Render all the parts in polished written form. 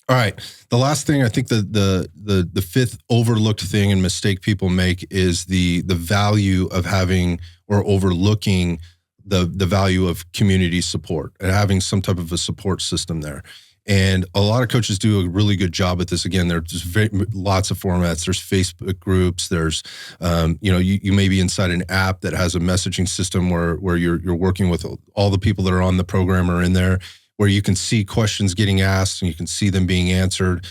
All right. The last thing, I think the fifth overlooked thing and mistake people make is the value of having or overlooking the value of community support and having some type of a support system there. And a lot of coaches do a really good job at this. Again, there's lots of formats. There's Facebook groups. There's, you may be inside an app that has a messaging system where you're working with all the people that are on the program are in there, where you can see questions getting asked and you can see them being answered,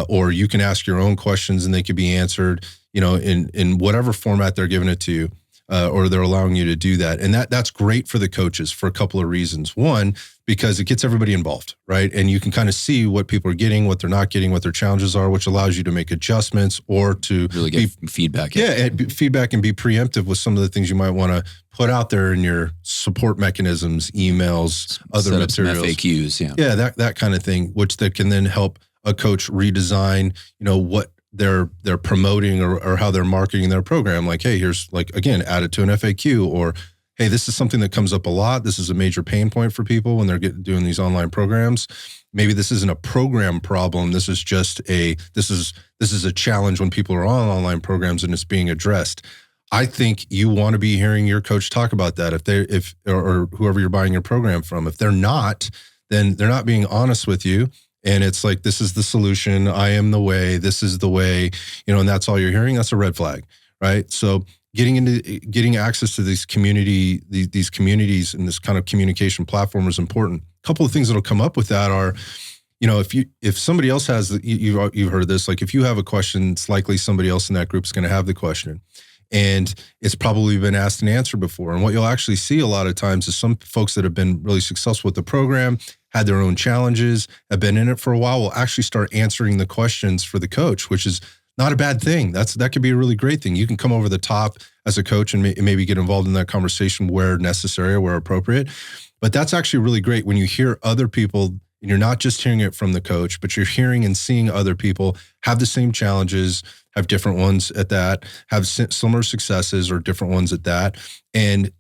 or you can ask your own questions and they could be answered, in whatever format they're giving it to you, or they're allowing you to do that. And that's great for the coaches for a couple of reasons. One, because it gets everybody involved, right? And you can kind of see what people are getting, what they're not getting, what their challenges are, which allows you to make adjustments or to really get feedback. Yeah, feedback and be preemptive with some of the things you might want to put out there in your support mechanisms, emails, other materials. FAQs, Yeah, that kind of thing, which that can then help a coach redesign, what they're promoting or how they're marketing their program. Like, hey, here's again, add it to an FAQ, or hey, this is something that comes up a lot. This is a major pain point for people when they're doing these online programs. Maybe this isn't a program problem. This is just this is a challenge when people are on online programs and it's being addressed. I think you want to be hearing your coach talk about that. Or whoever you're buying your program from, if they're not, then they're not being honest with you. And it's like, this is the solution. I am the way. This is the way, and that's all you're hearing. That's a red flag, right? So getting access to these communities and this kind of communication platform is important. A couple of things that'll come up with that are, if somebody else has, you've heard this, like if you have a question, it's likely somebody else in that group is going to have the question. And it's probably been asked and answered before. And what you'll actually see a lot of times is some folks that have been really successful with the program, had their own challenges, have been in it for a while, will actually start answering the questions for the coach, which is not a bad thing. That could be a really great thing. You can come over the top as a coach and maybe get involved in that conversation where necessary or where appropriate. But that's actually really great when you hear other people, and you're not just hearing it from the coach, but you're hearing and seeing other people have the same challenges, have different ones at that, have similar successes or different ones at that. And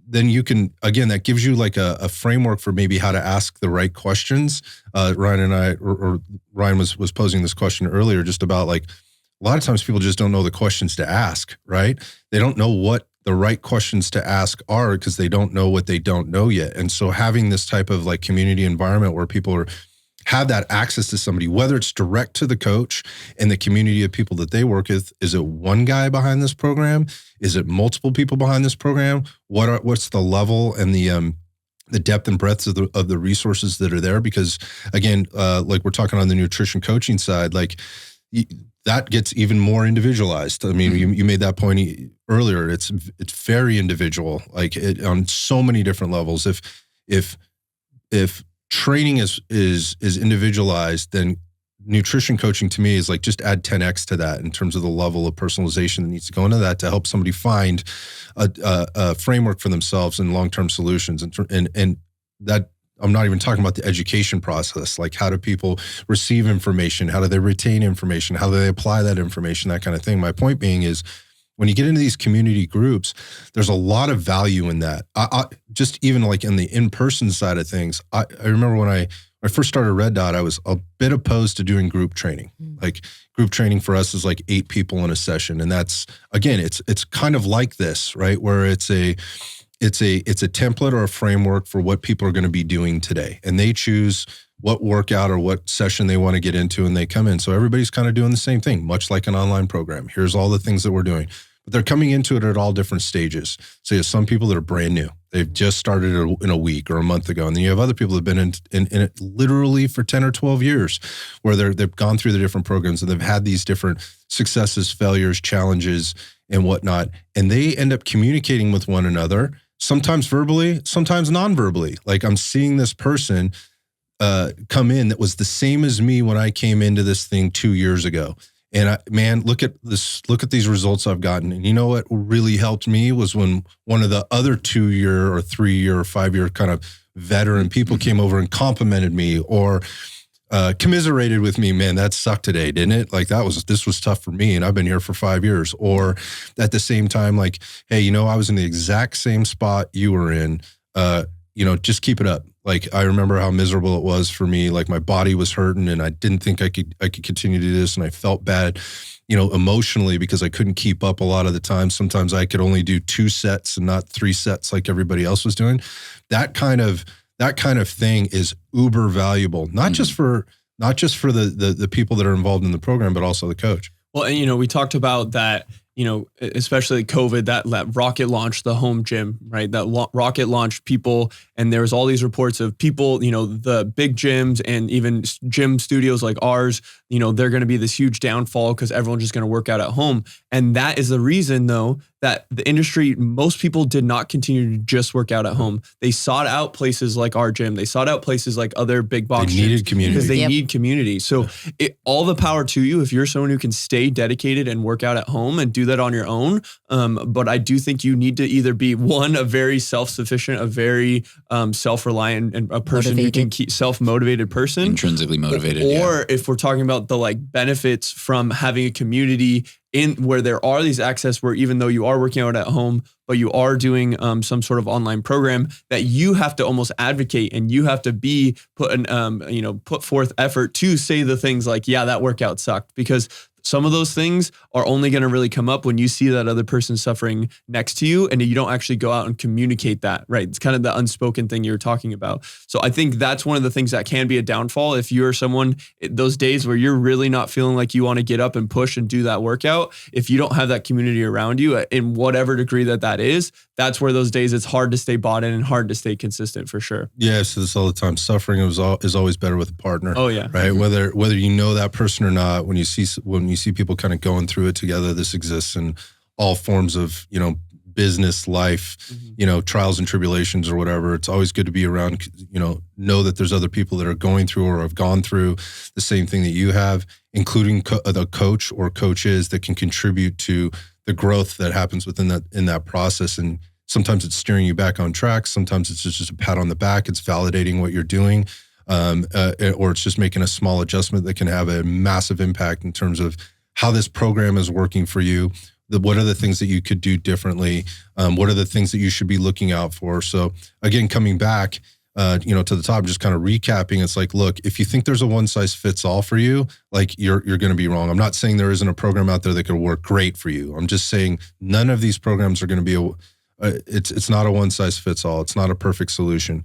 then you can, again, that gives you like a framework for maybe how to ask the right questions. Ryan and I, or Ryan was posing this question earlier just about like, a lot of times people just don't know the questions to ask, right? They don't know what the right questions to ask are because they don't know what they don't know yet. And so having this type of like community environment where people have that access to somebody, whether it's direct to the coach and the community of people that they work with, is it one guy behind this program? Is it multiple people behind this program? What's the level and the depth and breadth of the resources that are there? Because again, like we're talking on the nutrition coaching side, like that gets even more individualized. I mean, you made that point earlier. It's very individual, like on so many different levels. If training is individualized, then nutrition coaching to me is like just add 10x to that in terms of the level of personalization that needs to go into that to help somebody find a framework for themselves and long-term solutions. And that, I'm not even talking about the education process, like how do people receive information? How do they retain information? How do they apply that information? That kind of thing. My point being is when you get into these community groups, there's a lot of value in that. I just even like in the in-person side of things, I remember when I first started Red Dot, I was a bit opposed to doing group training. Like group training for us is like 8 people in a session. And that's, again, it's kind of like this, right? Where it's a template or a framework for what people are going to be doing today. And they choose what workout or what session they want to get into and they come in. So everybody's kind of doing the same thing, much like an online program. Here's all the things that we're doing. But they're coming into it at all different stages. So you have some people that are brand new. They've just started in a week or a month ago. And then you have other people that have been in it literally for 10 or 12 years, where they've gone through the different programs and they've had these different successes, failures, challenges, and whatnot. And they end up communicating with one another, sometimes verbally, sometimes non-verbally. Like I'm seeing this person come in that was the same as me when I came into this thing 2 years ago. And man, look at this, look at these results I've gotten. And you know what really helped me was when one of the other 2-year or 3-year or 5-year kind of veteran people came over and complimented me or commiserated with me. Man, that sucked today, didn't it? Like this was tough for me and I've been here for 5 years. Or at the same time, like, hey, you know, I was in the exact same spot you were in. just keep it up. Like, I remember how miserable it was for me. Like, my body was hurting and I didn't think I could continue to do this. And I felt bad, emotionally, because I couldn't keep up a lot of the time. Sometimes I could only do 2 sets and not 3 sets like everybody else was doing. That kind of thing is uber valuable, not just for the people that are involved in the program, but also the coach. Well, and we talked about that, especially COVID, that rocket launched the home gym, right? That rocket launched people, and there was all these reports of people, the big gyms and even gym studios like ours, they're going to be this huge downfall because everyone's just going to work out at home. And that is the reason, though, that the industry, most people did not continue to just work out at home. They sought out places like our gym. They sought out places like other big box gyms. They needed community. Because they need community. So all the power to you if you're someone who can stay dedicated and work out at home and do that on your own. But I do think you need to either be, one, a very self-sufficient, a very self-reliant, and a person who can keep self-motivated person. Intrinsically motivated. Or if we're talking about the benefits from having a community in where there are these access, where even though you are working out at home, but you are doing some sort of online program, that you have to almost advocate and you have to put forth effort to say the things like, yeah, that workout sucked, because some of those things are only going to really come up when you see that other person suffering next to you and you don't actually go out and communicate that, right? It's kind of the unspoken thing you were talking about. So I think that's one of the things that can be a downfall. If you're someone, those days where you're really not feeling like you want to get up and push and do that workout, if you don't have that community around you in whatever degree that is, that's where those days it's hard to stay bought in and hard to stay consistent for sure. Yeah, so this all the time. Suffering is always better with a partner. Oh yeah, right. Mm-hmm. Whether you know that person or not, when you see people kind of going through it together, this exists in all forms of business life, trials and tribulations or whatever. It's always good to be around. Know that there's other people that are going through or have gone through the same thing that you have, including the coach or coaches that can contribute to the growth that happens in that process. And sometimes it's steering you back on track. Sometimes it's just a pat on the back. It's validating what you're doing. Or it's just making a small adjustment that can have a massive impact in terms of how this program is working for you. What are the things that you could do differently? What are the things that you should be looking out for? So again, coming back, to the top, just kind of recapping, it's like, look, if you think there's a one size fits all for you, like you're going to be wrong. I'm not saying there isn't a program out there that could work great for you. I'm just saying none of these programs are going to be it's not a one size fits all. It's not a perfect solution.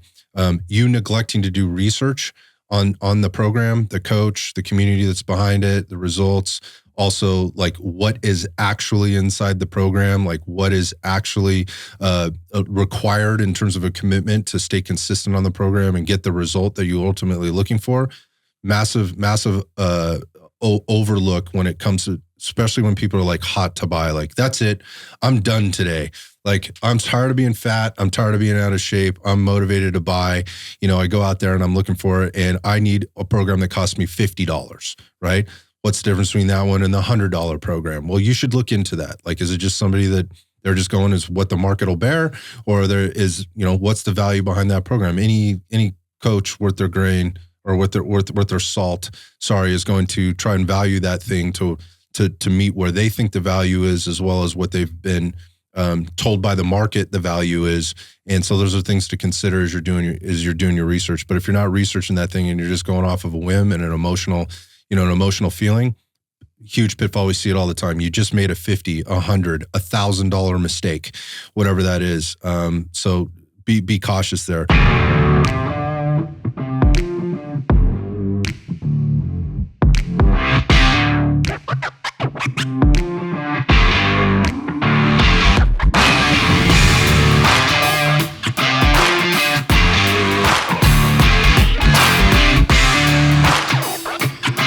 You neglecting to do research on the program, the coach, the community that's behind it, the results, also like what is actually inside the program, like what is actually required in terms of a commitment to stay consistent on the program and get the result that you're ultimately looking for. Massive overlook when it comes to, especially when people are like hot to buy, like that's it, I'm done today. Like, I'm tired of being fat. I'm tired of being out of shape. I'm motivated to buy. I go out there and I'm looking for it, and I need a program that costs me $50, right? What's the difference between that one and the $100 program? Well, you should look into that. Like, is it just somebody that they're just going as what the market will bear, or there is, what's the value behind that program? Any coach worth their grain or worth their salt, is going to try and value that thing to meet where they think the value is, as well as what they've been told by the market the value is. And so those are things to consider as you're doing your research. But if you're not researching that thing and you're just going off of a whim and an emotional feeling, huge pitfall. We see it all the time. You just made a $50, $100, $1,000 mistake, whatever that is. So be cautious there.